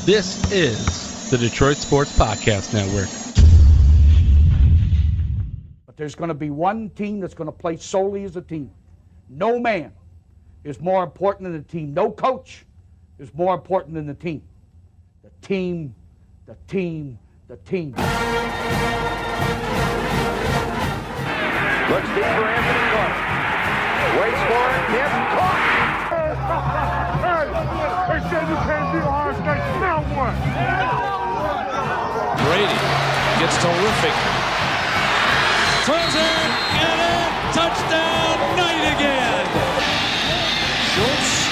This is the Detroit Sports Podcast Network. But there's going to be one team that's going to play solely as a team. No man is more important than the team. No coach is more important than the team. The team, the team, the team. Looks deep for Anthony Clark. Waits for it. Hit. Caught. They said you can't beat Ohio State. Now what? Brady gets terrific. Turns it. Get it. Touchdown. Knight again. Schultz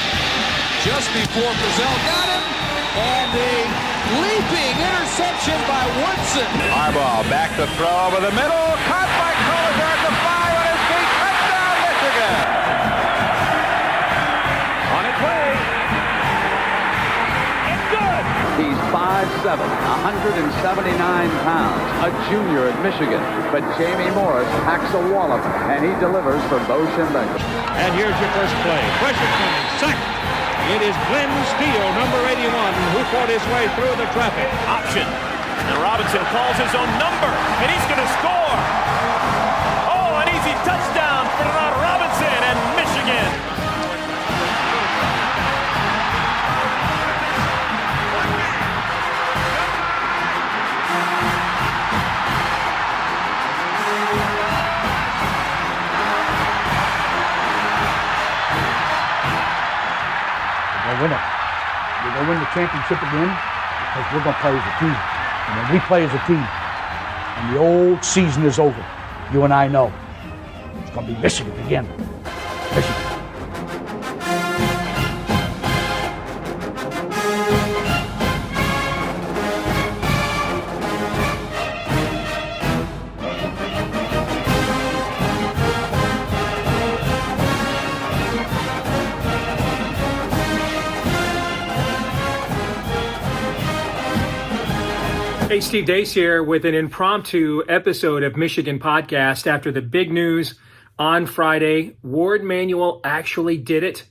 just before Brazil got him. And a leaping interception by Woodson. Harbaugh back to throw over the middle. Caught by Collier at the 5 on his feet. Touchdown, Michigan. On its way. It's good. He's 5'7", 179 pounds, a junior at Michigan. But Jamie Morris packs a wallop, and he delivers for Bo Schembechler. And here's your first play. Pressure coming. Sack. It is Glenn Steele, number 81, who fought his way through the traffic. Option. And Robinson calls his own number, and he's going to score. Oh, an easy touchdown for Robinson and Michigan. Win it. We're going to win the championship again because we're going to play as a team. And when we play as a team and the old season is over, you and I know it's going to be Michigan again. Michigan. Hey, Steve Deace here with an impromptu episode of Michigan Podcast after the big news on Friday. Ward Manuel actually did it,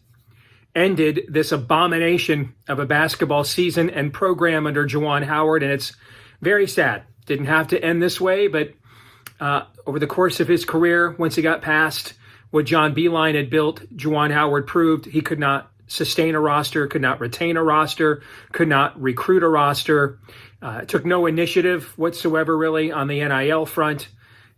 ended this abomination of a basketball season and program under Juwan Howard, and it's very sad. Didn't have to end this way, but over the course of his career, once he got past what John Beilein had built, Juwan Howard proved he could not sustain a roster, could not retain a roster, could not recruit a roster. Took no initiative whatsoever, really, on the NIL front.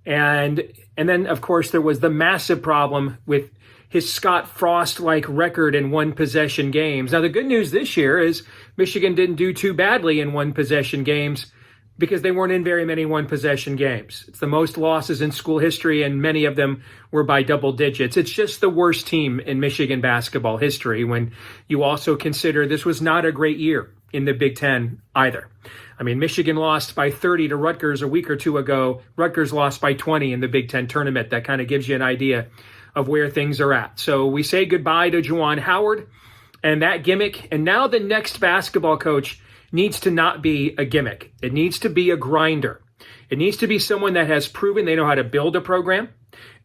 And then, of course, there was the massive problem with his Scott Frost-like record in one-possession games. Now, the good news this year is Michigan didn't do too badly in one-possession games because they weren't in very many one-possession games. It's the most losses in school history, and many of them were by double digits. It's just the worst team in Michigan basketball history when you also consider this was not a great year in the Big Ten either. I mean, Michigan lost by 30 to Rutgers a week or two ago. Rutgers lost by 20 in the Big Ten tournament. That kind of gives you an idea of where things are at. So we say goodbye to Juwan Howard and that gimmick. And now the next basketball coach needs to not be a gimmick. It needs to be a grinder. It needs to be someone that has proven they know how to build a program.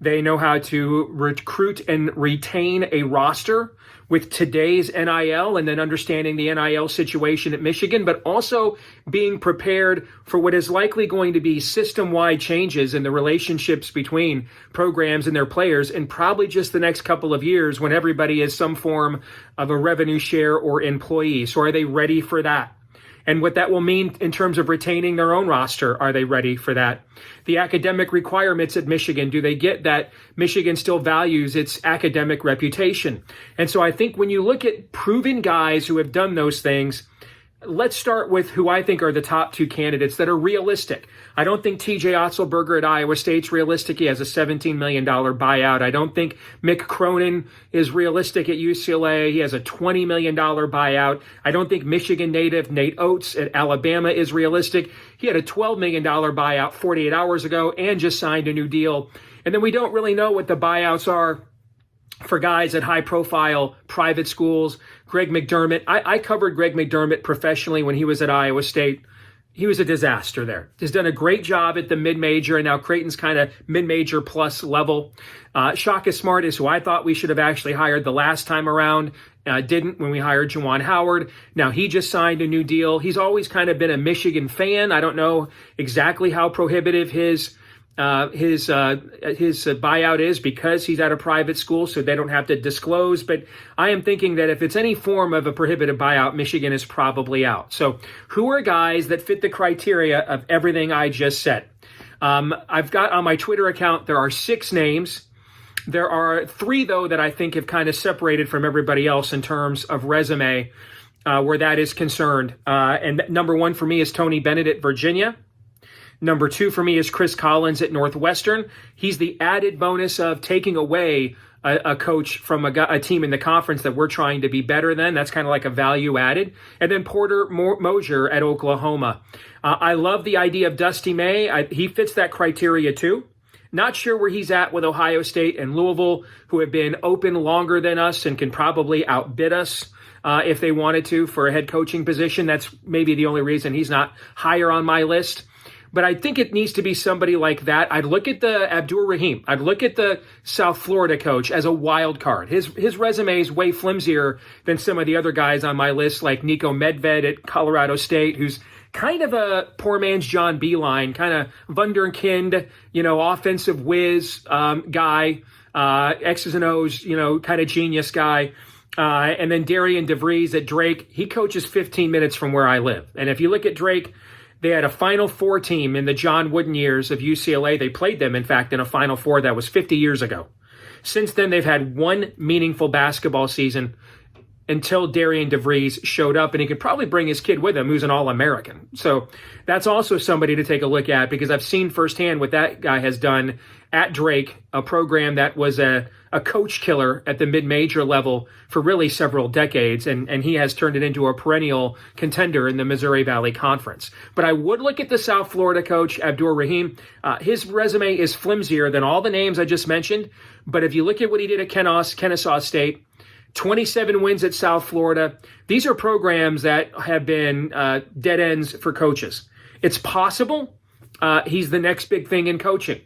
They know how to recruit and retain a roster with today's NIL and then understanding the NIL situation at Michigan, but also being prepared for what is likely going to be system-wide changes in the relationships between programs and their players in probably just the next couple of years when everybody is some form of a revenue share or employee. So are they ready for that? And what that will mean in terms of retaining their own roster, are they ready for that? The academic requirements at Michigan, do they get that Michigan still values its academic reputation? And so I think when you look at proven guys who have done those things, let's start with who I think are the top two candidates that are realistic. I don't think TJ Otzelberger at Iowa State's realistic. He has a $17 million buyout. I don't think Mick Cronin is realistic at UCLA. He has a $20 million buyout. I don't think Michigan native Nate Oates at Alabama is realistic. He had a $12 million buyout 48 hours ago and just signed a new deal. And then we don't really know what the buyouts are for guys at high-profile private schools. Greg McDermott, I covered Greg McDermott professionally when he was at Iowa State. He was a disaster there. He's done a great job at the mid-major, and now Creighton's kind of mid-major plus level. Shaka Smart is who I thought we should have actually hired the last time around Didn't when we hired Juwan Howard. Now he just signed a new deal. He's always kind of been a Michigan fan. I don't know exactly how prohibitive his buyout is because he's at a private school, so they don't have to disclose. But I am thinking that if it's any form of a prohibitive buyout, Michigan is probably out. So who are guys that fit the criteria of everything I just said? I've got on my Twitter account, there are 6 names. There are 3, though, that I think have kind of separated from everybody else in terms of resume where that is concerned. And number 1 for me is Tony Bennett at Virginia. Number 2 for me is Chris Collins at Northwestern. He's the added bonus of taking away a coach from a team in the conference that we're trying to be better than. That's kind of like a value added. And then Porter Moser at Oklahoma. I love the idea of Dusty May. He fits that criteria too. Not sure where he's at with Ohio State and Louisville, who have been open longer than us and can probably outbid us if they wanted to for a head coaching position. That's maybe the only reason he's not higher on my list. But I think it needs to be somebody like that. I'd look at the Abdur Rahim. I'd look at the South Florida coach as a wild card. His resume is way flimsier than some of the other guys on my list, like Nico Medved at Colorado State, who's kind of a poor man's John Beilein, kind of wunderkind, offensive whiz guy, X's and O's, kind of genius guy. And then Darian DeVries at Drake. He coaches 15 minutes from where I live. And if you look at Drake, they had a Final Four team in the John Wooden years of UCLA. They played them, in fact, in a Final Four that was 50 years ago. Since then, they've had one meaningful basketball season until Darian DeVries showed up, and he could probably bring his kid with him, who's an All-American. So that's also somebody to take a look at, because I've seen firsthand what that guy has done at Drake, a program that was a coach killer at the mid-major level for really several decades, and he has turned it into a perennial contender in the Missouri Valley Conference. But I would look at the South Florida coach, Abdur Rahim. His resume is flimsier than all the names I just mentioned, but if you look at what he did at Kennesaw State, 27 wins at South Florida. These are programs that have been dead ends for coaches. It's possible he's the next big thing in coaching.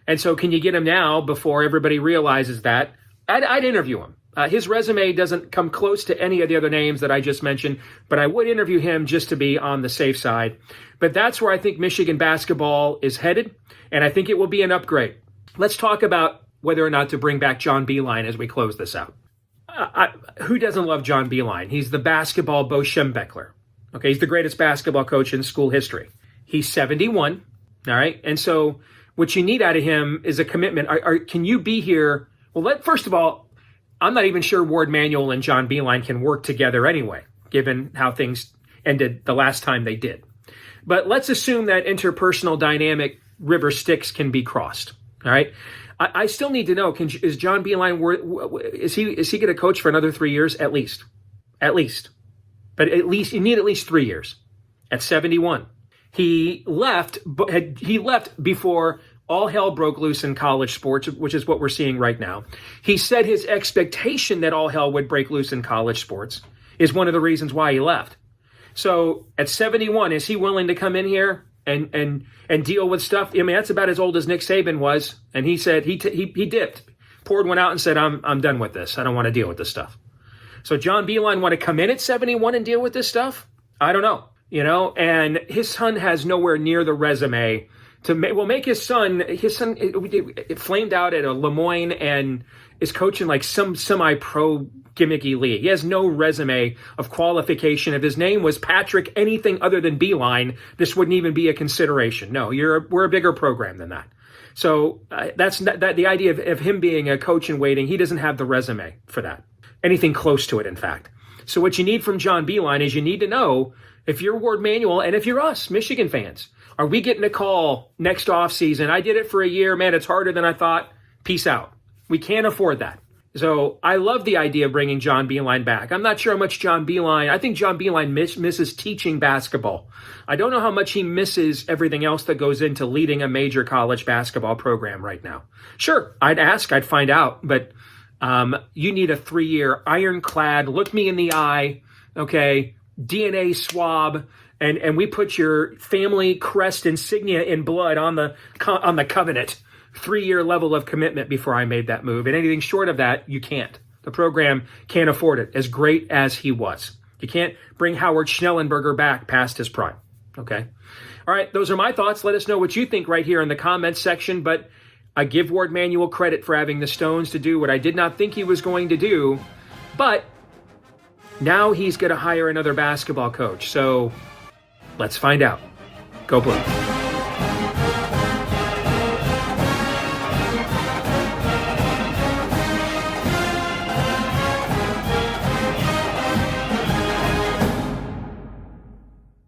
And so can you get him now before everybody realizes that? I'd interview him. His resume doesn't come close to any of the other names that I just mentioned, but I would interview him just to be on the safe side. But that's where I think Michigan basketball is headed, and I think it will be an upgrade. Let's talk about whether or not to bring back John Beilein as we close this out. Who doesn't love John Beilein? He's the basketball Bo Schembechler. Okay, he's the greatest basketball coach in school history. He's 71, all right? And so what you need out of him is a commitment. Can you be here? Well, first of all, I'm not even sure Ward Manuel and John Beilein can work together anyway, given how things ended the last time they did. But let's assume that interpersonal dynamic river Styx can be crossed, all right? I still need to know, is John Beilein, is he going to coach for another 3 years? At least. But at least, you need at least 3 years. At 71. He left before all hell broke loose in college sports, which is what we're seeing right now. He said his expectation that all hell would break loose in college sports is one of the reasons why he left. So at 71, is he willing to come in here and deal with stuff? I mean, that's about as old as Nick Saban was. And he said he dipped, poured one out and said, I'm done with this. I don't want to deal with this stuff. So John Beilein want to come in at 71 and deal with this stuff? I don't know. And his son has nowhere near the resume to make his son it flamed out at a Lemoyne and is coaching like some semi-pro gimmicky league. He has no resume of qualification. If his name was Patrick anything other than Beilein, this wouldn't even be a consideration. No, we're a bigger program than that. So that's the idea of him being a coach in waiting. He doesn't have the resume for that. Anything close to it, in fact. So what you need from John Beilein is you need to know, if you're Ward Manuel and if you're us, Michigan fans, are we getting a call next offseason? I did it for a year. Man, it's harder than I thought. Peace out. We can't afford that. So I love the idea of bringing John Beilein back. I'm not sure how much John Beilein, I think John Beilein misses teaching basketball. I don't know how much he misses everything else that goes into leading a major college basketball program right now. Sure, I'd find out, but you need a 3-year ironclad, look me in the eye, okay, DNA swab, and we put your family crest insignia in blood on the covenant. 3-year level of commitment before I made that move. And anything short of that, you can't. The program can't afford it, as great as he was. You can't bring Howard Schnellenberger back past his prime. Okay? All right, those are my thoughts. Let us know what you think right here in the comments section. But I give Ward Manuel credit for having the stones to do what I did not think he was going to do. But now he's going to hire another basketball coach. So let's find out. Go Blue.